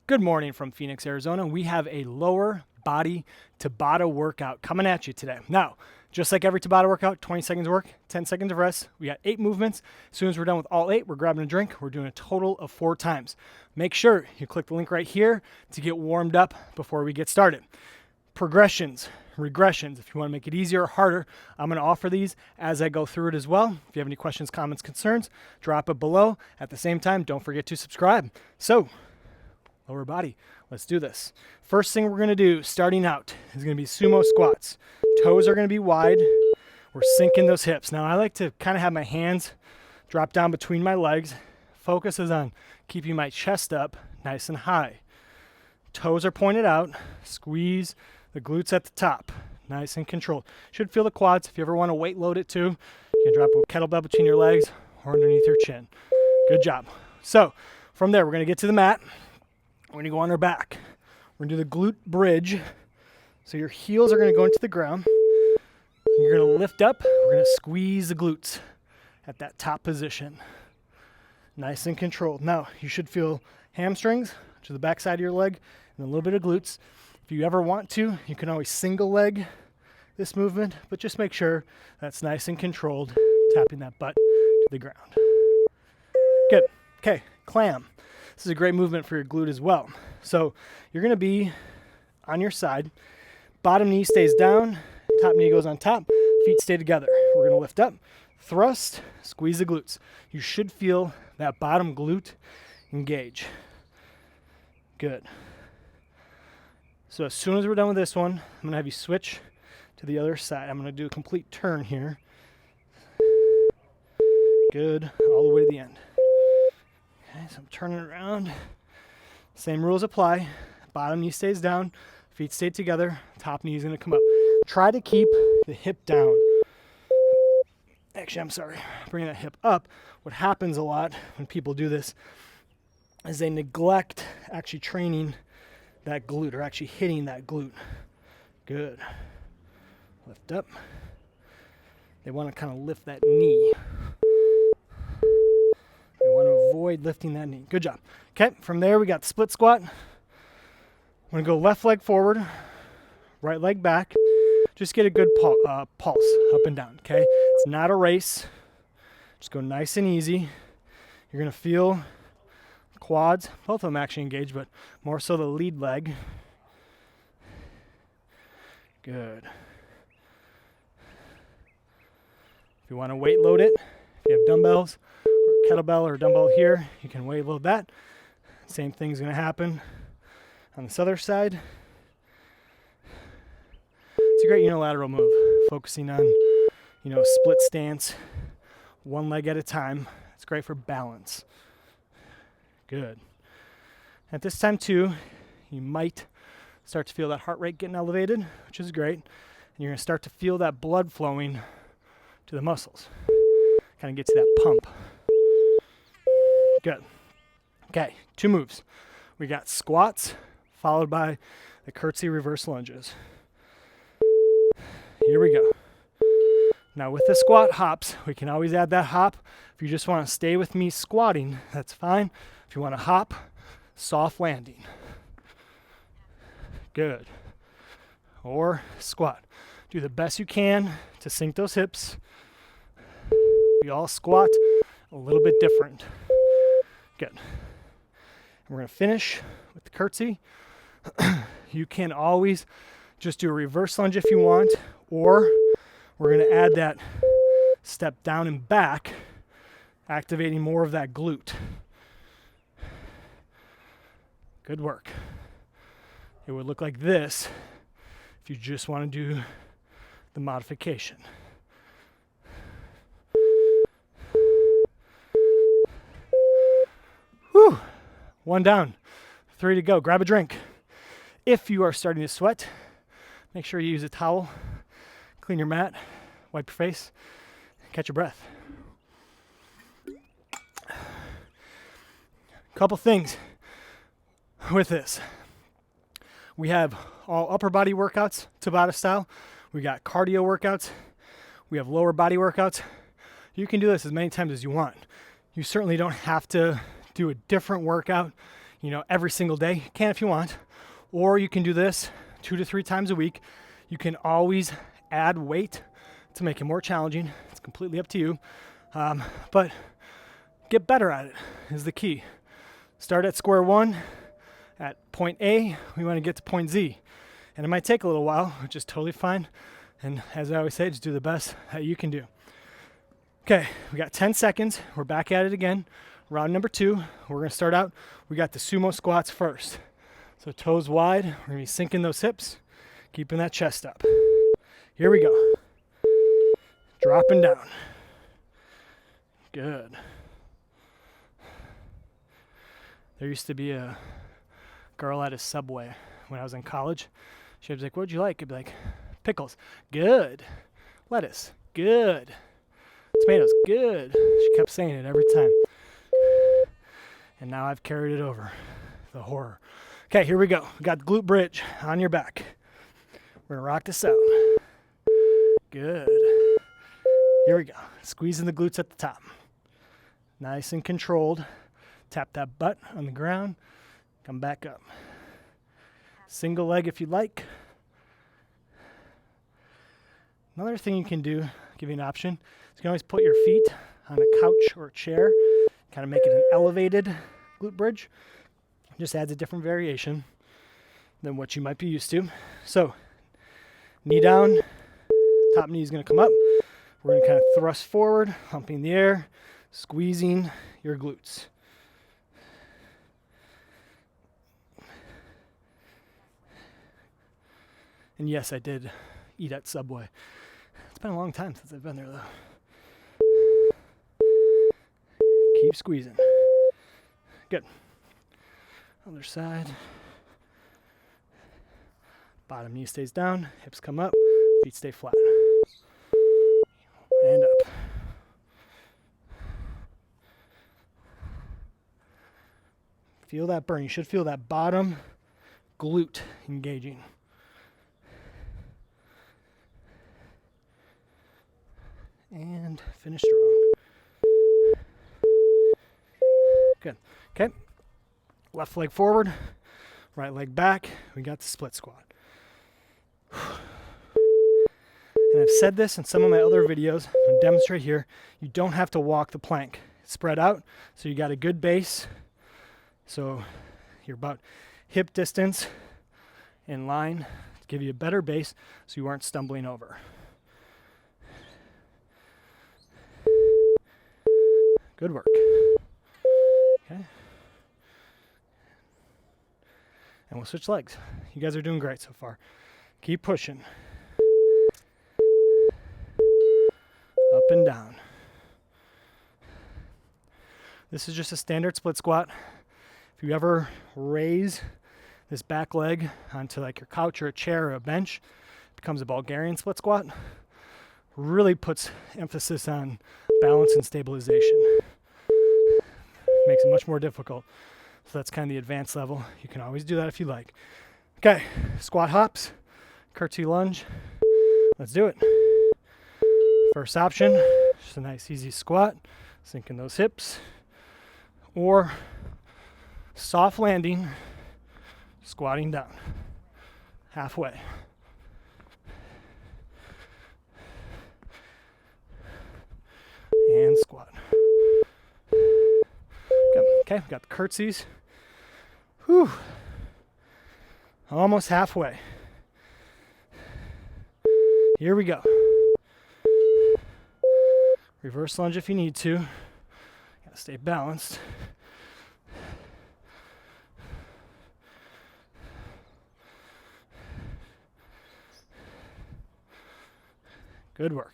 Good morning from Phoenix, Arizona. We have a lower body Tabata workout coming at you today. Now, just like every Tabata workout, 20 seconds of work, 10 seconds of rest. We got 8 movements. As soon as we're done with all 8, we're grabbing a drink. We're doing a total of 4 times. Make sure you click the link right here to get warmed up before we get started. Progressions, regressions. If you want to make it easier or harder, I'm going to offer these as I go through it as well. If you have any questions, comments, concerns, drop it below. At the same time, don't forget to subscribe. So, lower body, let's do this. First thing we're going to do, starting out, is going to be sumo squats. Toes are going to be wide. We're sinking those hips. Now, I like to kind of have my hands drop down between my legs. Focus is on keeping my chest up nice and high. Toes are pointed out. Squeeze the glutes at the top, nice and controlled. Should feel the quads. If you ever want to weight load it too, you can drop a kettlebell between your legs or underneath your chin. Good job. So from there, we're going to get to the mat. We're going to go on our back. We're going to do the glute bridge. So your heels are going to go into the ground. You're going to lift up. We're going to squeeze the glutes at that top position. Nice and controlled. Now, you should feel hamstrings to the back side of your leg and a little bit of glutes. If you ever want to, you can always single leg this movement, but just make sure that's nice and controlled, tapping that butt to the ground. Good. Okay, clam. This is a great movement for your glute as well. So you're going to be on your side. Bottom knee stays down. Top knee goes on top. Feet stay together. We're going to lift up, thrust, squeeze the glutes. You should feel that bottom glute engage. Good. So as soon as we're done with this one, I'm going to have you switch to the other side. I'm going to do a complete turn here. Good. All the way to the end. Okay, so I'm turning around. Same rules apply. Bottom knee stays down. Feet stay together. Top knee is going to come up. Try to keep the hip down. Actually, I'm sorry. Bringing that hip up. What happens a lot when people do this is they neglect actually training that glute or actually hitting that glute. Good. Lift up. They want to kind of lift that knee. We want to avoid lifting that knee. Good job. Okay, from there we got split squat. I'm going to go left leg forward, right leg back. Just get a good pulse up and down, okay? It's not a race. Just go nice and easy. You're going to feel quads, both of them actually engaged, but more so the lead leg. Good. If you want to weight load it, if you have dumbbells, or kettlebell or dumbbell here, you can weight load that. Same thing's going to happen on this other side. It's a great unilateral move, focusing on, split stance, one leg at a time. It's great for balance. Good. At this time too, you might start to feel that heart rate getting elevated, which is great. And you're going to start to feel that blood flowing to the muscles. Kind of gets you that pump. Good. Okay, 2 moves. We got squats followed by the curtsy reverse lunges. Here we go. Now with the squat hops, we can always add that hop. If you just want to stay with me squatting, that's fine. If you want to hop, soft landing. Good. Or squat. Do the best you can to sink those hips. We all squat a little bit different. Good. And we're going to finish with the curtsy. You can always just do a reverse lunge if you want, or we're going to add that step down and back, activating more of that glute. Good work. It would look like this if you just want to do the modification. Whew. 1 down, 3 to go. Grab a drink. If you are starting to sweat, make sure you use a towel, clean your mat, wipe your face, catch your breath. Couple things with this. We have all upper body workouts, Tabata style. We got cardio workouts. We have lower body workouts. You can do this as many times as you want. You certainly don't have to do a different workout every single day. You can if you want, or you can do this 2 to 3 times a week. You can always add weight to make it more challenging. It's completely up to you, but get better at it is the key. Start at square one. At point A, we want to get to point Z. And it might take a little while, which is totally fine. And as I always say, just do the best that you can do. Okay, we got 10 seconds. We're back at it again. Round number 2. We're going to start out. We got the sumo squats first. So toes wide. We're going to be sinking those hips, keeping that chest up. Here we go. Dropping down. Good. There used to be a girl at a Subway when I was in college. She was like, "What'd you like?" I'd be like, "Pickles." "Good." "Lettuce." "Good." "Tomatoes." "Good." She kept saying it every time. And now I've carried it over. The horror. Okay, here we go. We got the glute bridge on your back. We're gonna rock this out. Good. Here we go. Squeezing the glutes at the top. Nice and controlled. Tap that butt on the ground. Come back up. Single leg if you like. Another thing you can do, give you an option, is you can always put your feet on a couch or a chair, kind of make it an elevated glute bridge. Just adds a different variation than what you might be used to. So, knee down, top knee is going to come up. We're going to kind of thrust forward, humping the air, squeezing your glutes. And yes, I did eat at Subway. It's been a long time since I've been there, though. Keep squeezing. Good. Other side. Bottom knee stays down, hips come up, feet stay flat. And up. Feel that burn. You should feel that bottom glute engaging. And finish strong. Good. Okay. Left leg forward, right leg back. We got the split squat. And I've said this in some of my other videos. I'm going to demonstrate here. You don't have to walk the plank. Spread out, so you got a good base. So you're about hip distance in line to give you a better base so you aren't stumbling over. Good work. Okay. And we'll switch legs. You guys are doing great so far. Keep pushing. Up and down. This is just a standard split squat. If you ever raise this back leg onto like your couch or a chair or a bench, it becomes a Bulgarian split squat. Really puts emphasis on balance and stabilization. Makes it much more difficult. So that's kind of the advanced level. You can always do that if you like. Okay, squat hops, curtsy lunge. Let's do it. First option, just a nice easy squat, sinking those hips. Or soft landing, squatting down, halfway. And squat. Okay, we got the curtsies. Whew. Almost halfway. Here we go. Reverse lunge if you need to. Gotta stay balanced. Good work.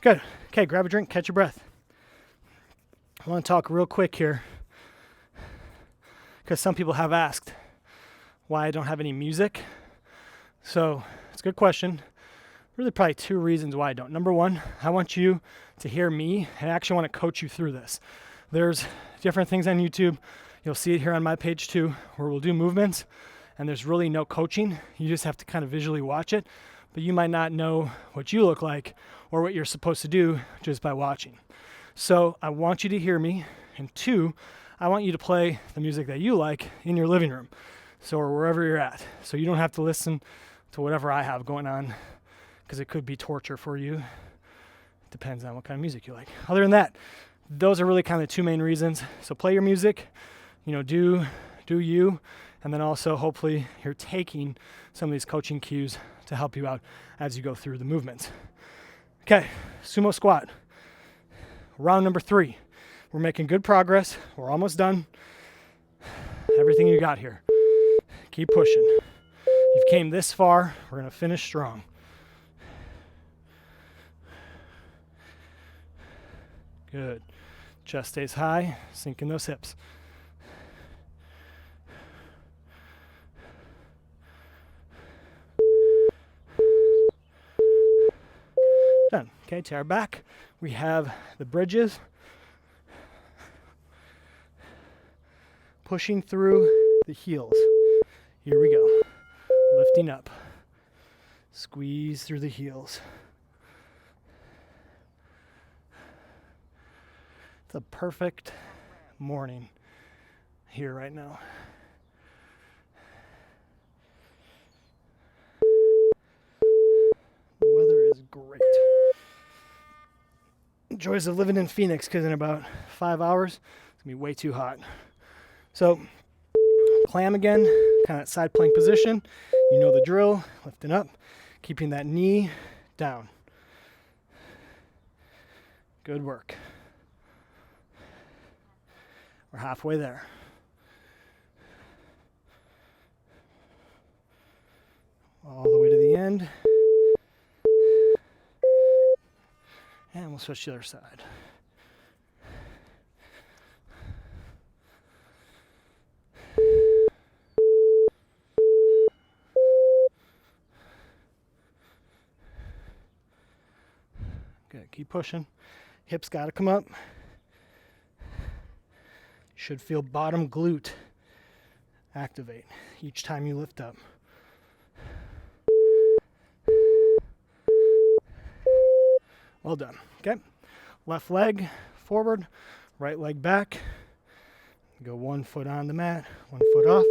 Good. Okay, grab a drink, catch your breath. I want to talk real quick here because some people have asked why I don't have any music. So it's a good question. Really probably 2 reasons why I don't. Number 1, I want you to hear me and I actually want to coach you through this. There's different things on YouTube. You'll see it here on my page too, where we'll do movements and there's really no coaching. You just have to kind of visually watch it, but you might not know what you look like or what you're supposed to do just by watching. So I want you to hear me, and 2, I want you to play the music that you like in your living room, so or wherever you're at. So you don't have to listen to whatever I have going on, because it could be torture for you. Depends on what kind of music you like. Other than that, those are really kind of the 2 main reasons. So play your music, do you, and then also hopefully you're taking some of these coaching cues to help you out as you go through the movements. Okay, sumo squat. Round number 3. We're making good progress. We're almost done. Everything you got here. Keep pushing. You've came this far. We're going to finish strong. Good. Chest stays high. Sink in those hips. Done. Okay, to our back, we have the bridges. Pushing through the heels. Here we go. Lifting up. Squeeze through the heels. It's a perfect morning here right now. The weather is great. Joys of living in Phoenix, because in about 5 hours, it's going to be way too hot. So, clam again, kind of side plank position. You know the drill, lifting up, keeping that knee down. Good work. We're halfway there. All the way to the end. And we'll switch to the other side. Good, keep pushing. Hips gotta come up. Should feel bottom glute activate each time you lift up. Well done. Okay. Left leg forward, right leg back. Go 1 foot on the mat, 1 foot off.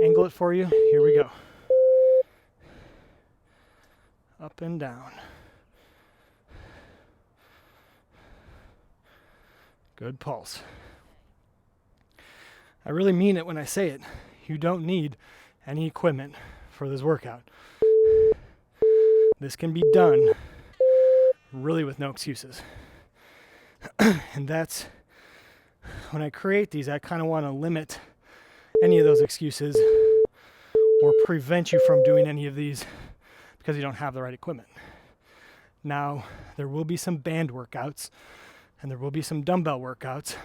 Angle it for you. Here we go. Up and down. Good pulse. I really mean it when I say it. You don't need any equipment for this workout. This can be done really with no excuses. And that's when I create these, I kind of want to limit any of those excuses or prevent you from doing any of these because you don't have the right equipment. Now, there will be some band workouts and there will be some dumbbell workouts.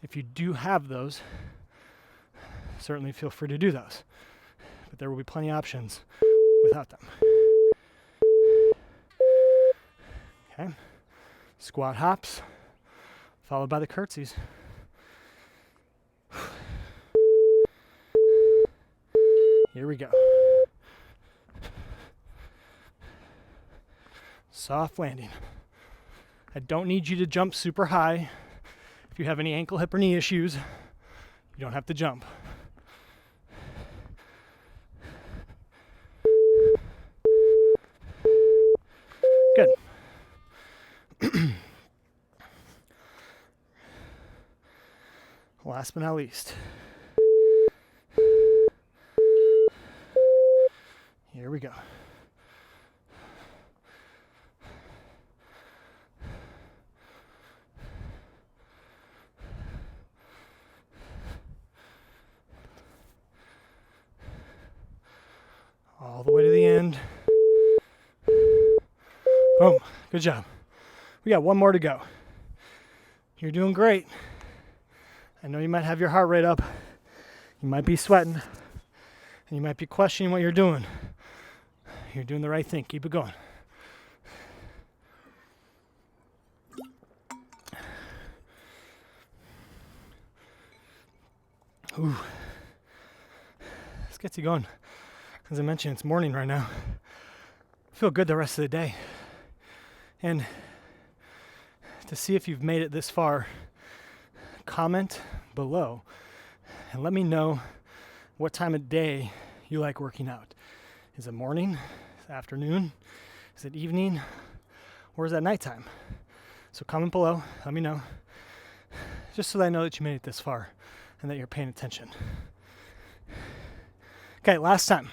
If you do have those, certainly feel free to do those. But there will be plenty of options without them. Okay. Squat hops, followed by the curtsies. Here we go. Soft landing. I don't need you to jump super high. If you have any ankle, hip, or knee issues, you don't have to jump. Good. Last but not least. Here we go. All the way to the end. Boom. Good job. We got one more to go. You're doing great. I know you might have your heart rate up. You might be sweating. And you might be questioning what you're doing. You're doing the right thing. Keep it going. Ooh. This gets you going. As I mentioned, it's morning right now. Feel good the rest of the day. And to see if you've made it this far, comment below and let me know what time of day you like working out. Is it morning? Is it afternoon? Is it evening? Or is that nighttime? So comment below, let me know, just so that I know that you made it this far and that you're paying attention. Okay, last time.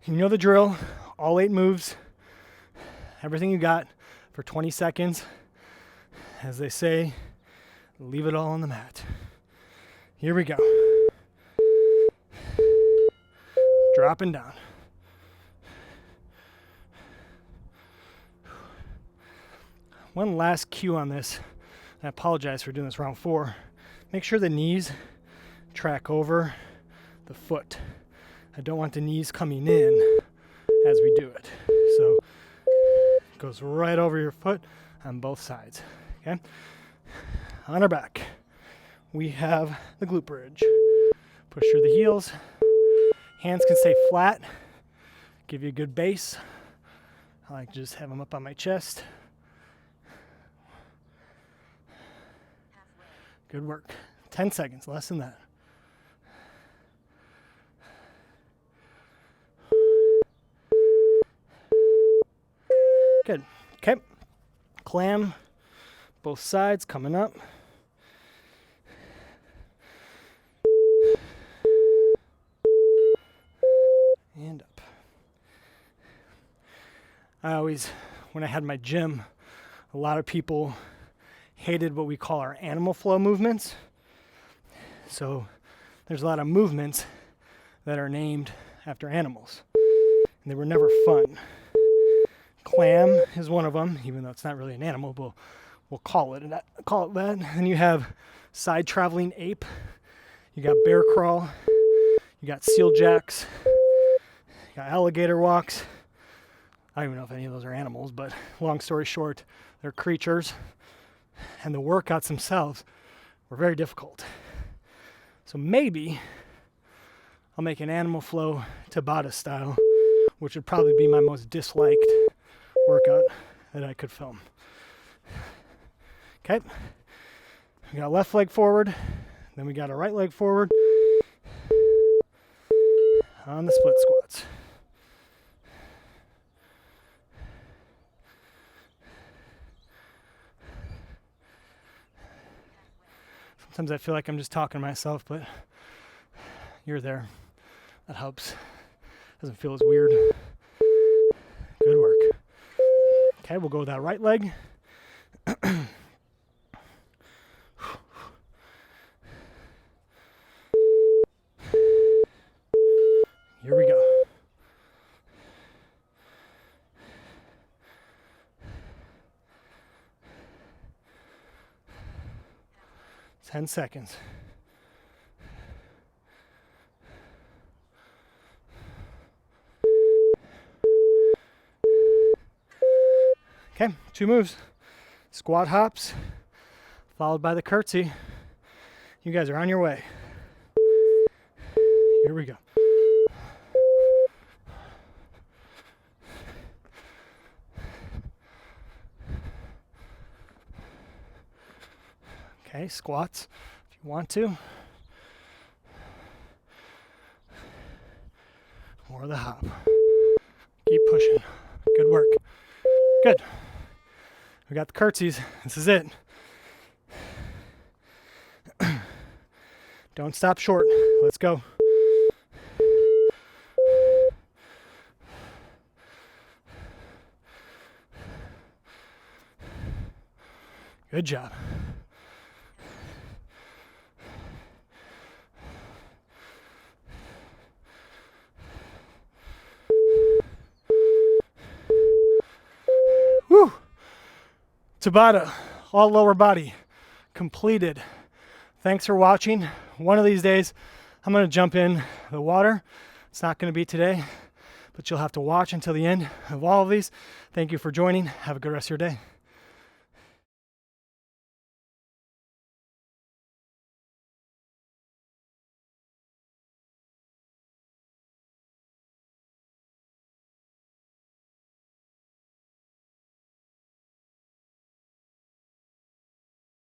You know the drill, all 8 moves, everything you got for 20 seconds. As they say, leave it all on the mat. Here we go. Dropping down. One last cue on this, and I apologize for doing this round 4. Make sure the knees track over the foot. I don't want the knees coming in as we do it. So it goes right over your foot on both sides. Okay? On our back, we have the glute bridge. Push through the heels. Hands can stay flat. Give you a good base. I like to just have them up on my chest. Good work. 10 seconds, less than that. Good. Okay. Clam. Both sides coming up. And up. When I had my gym, a lot of people hated what we call our animal flow movements. So there's a lot of movements that are named after animals. And they were never fun. Clam is one of them, even though it's not really an animal, but we'll call it that. And you have side traveling ape. You got bear crawl. You got seal jacks. You got alligator walks. I don't even know if any of those are animals, but long story short, they're creatures. And the workouts themselves were very difficult. So maybe I'll make an animal flow Tabata style, which would probably be my most disliked workout that I could film. Okay, we got left leg forward, then we got our right leg forward on the split squats. Sometimes I feel like I'm just talking to myself, but you're there. That helps. Doesn't feel as weird. Good work. Okay, we'll go with that right leg. Here we go. Ten seconds. Okay, 2 moves. Squat hops, followed by the curtsy. You guys are on your way. Here we go. Okay, squats if you want to. More of the hop. Keep pushing. Good work. Good. We got the curtsies. This is it. Don't stop short. Let's go. Good job. Woo! Tabata, all lower body, completed. Thanks for watching. One of these days, I'm going to jump in the water. It's not going to be today, but you'll have to watch until the end of all of these. Thank you for joining. Have a good rest of your day.